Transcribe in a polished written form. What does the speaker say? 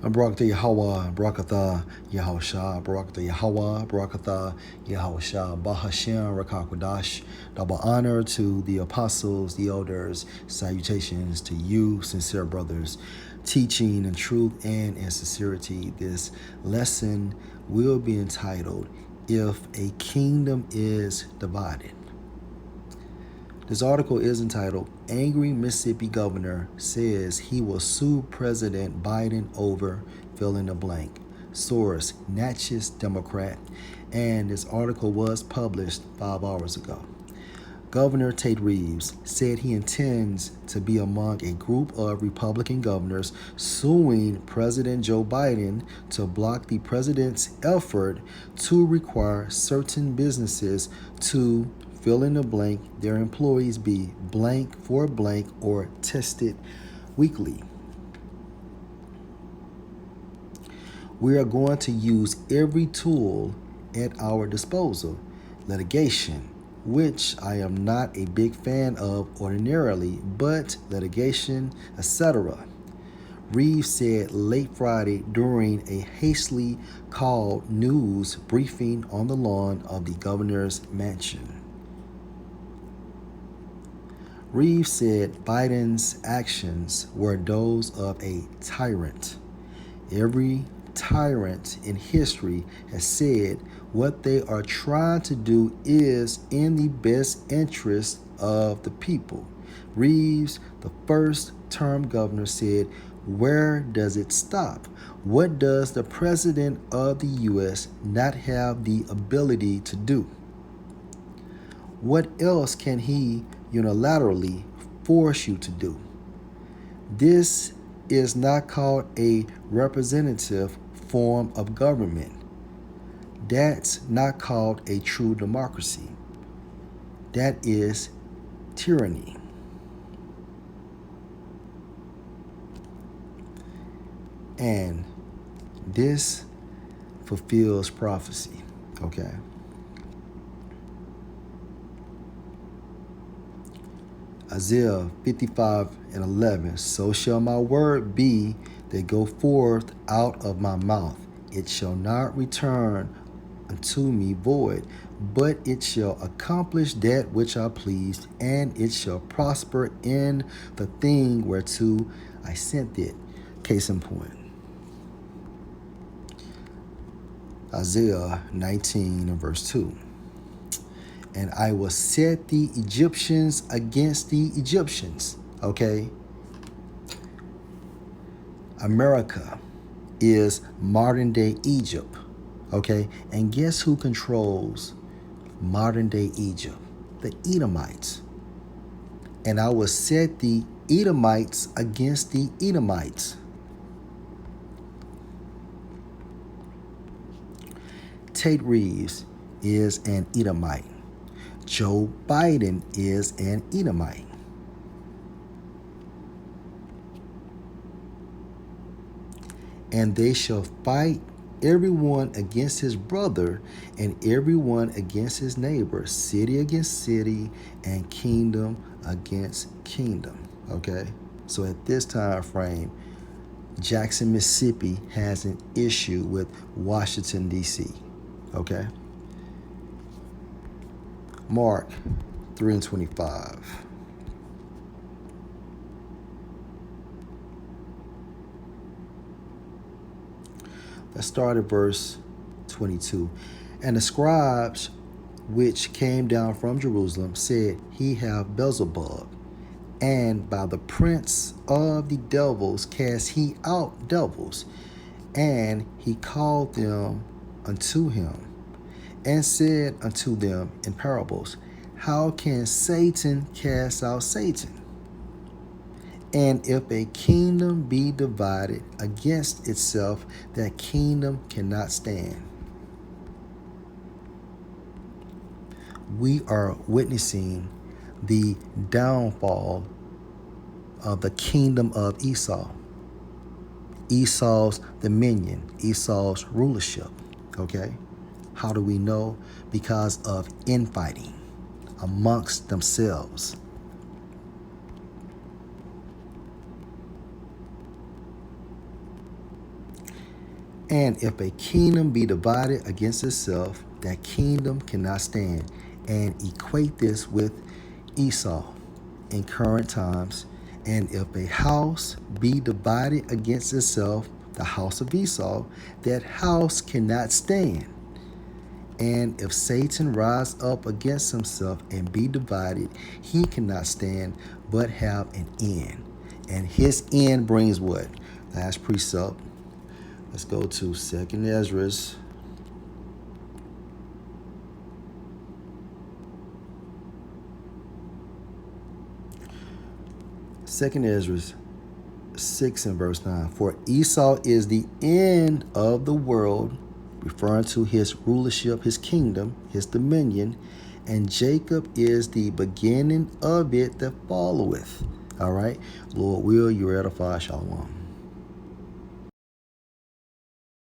Barakatah Yahweh, Barakatah Yahusha, Barakatah Yahweh, Barakatah Yahusha, Bahashem, Rakakwadash. Double honor to the apostles, the elders, salutations to you, sincere brothers, teaching in truth and in sincerity. This lesson will be entitled, If a Kingdom is Divided. This article is entitled, Angry Mississippi Governor Says He Will Sue President Biden Over Fill in the Blank. Source, Natchez Democrat. And this article was published 5 hours ago. Governor Tate Reeves said he intends to be among a group of Republican governors suing President Joe Biden to block the president's effort to require certain businesses to fill in the blank, their employees be blank for blank or tested weekly. We are going to use every tool at our disposal. Litigation, which I am not a big fan of ordinarily, but litigation, etc. Reeves said late Friday during a hastily called news briefing on the lawn of the governor's mansion. Reeves said Biden's actions were those of a tyrant. Every tyrant in history has said what they are trying to do is in the best interest of the people. Reeves, the first-term governor, said, where does it stop? What does the president of the U.S. not have the ability to do? What else can he unilaterally force you to do? This is not called a representative form of government. That's not called a true democracy. That is tyranny. And this fulfills prophecy, okay? Isaiah 55:11, so shall my word be that go forth out of my mouth. It shall not return unto me void, but it shall accomplish that which I pleased, and it shall prosper in the thing whereto I sent it. Case in point, Isaiah 19 and verse 2. And I will set the Egyptians against the Egyptians. Okay? America is modern day Egypt. Okay? And guess who controls modern day Egypt? The Edomites. And I will set the Edomites against the Edomites. Tate Reeves is an Edomite. Joe Biden is an Edomite. And they shall fight everyone against his brother and everyone against his neighbor, city against city and kingdom against kingdom. Okay? So at this time frame, Jackson, Mississippi has an issue with Washington, D.C. Okay? Mark 3 and 25. Let's start at verse 22. And the scribes which came down from Jerusalem said, He hath Beelzebub, and by the prince of the devils cast he out devils. And he called them unto him, and said unto them in parables, How can Satan cast out Satan? And if a kingdom be divided against itself, that kingdom cannot stand. We are witnessing the downfall of the kingdom of Esau. Esau's dominion, Esau's rulership. Okay? How do we know? Because of infighting amongst themselves. And if a kingdom be divided against itself, that kingdom cannot stand. And equate this with Esau in current times. And if a house be divided against itself, the house of Esau, that house cannot stand. And if Satan rise up against himself and be divided, he cannot stand, but have an end. And his end brings what? Last precept. Let's go to 2nd Ezra. Second Ezra 6 and verse 9. For Esau is the end of the world, referring to his rulership, his kingdom, his dominion, and Jacob is the beginning of it that followeth. All right. Lord will you edify. Shalom.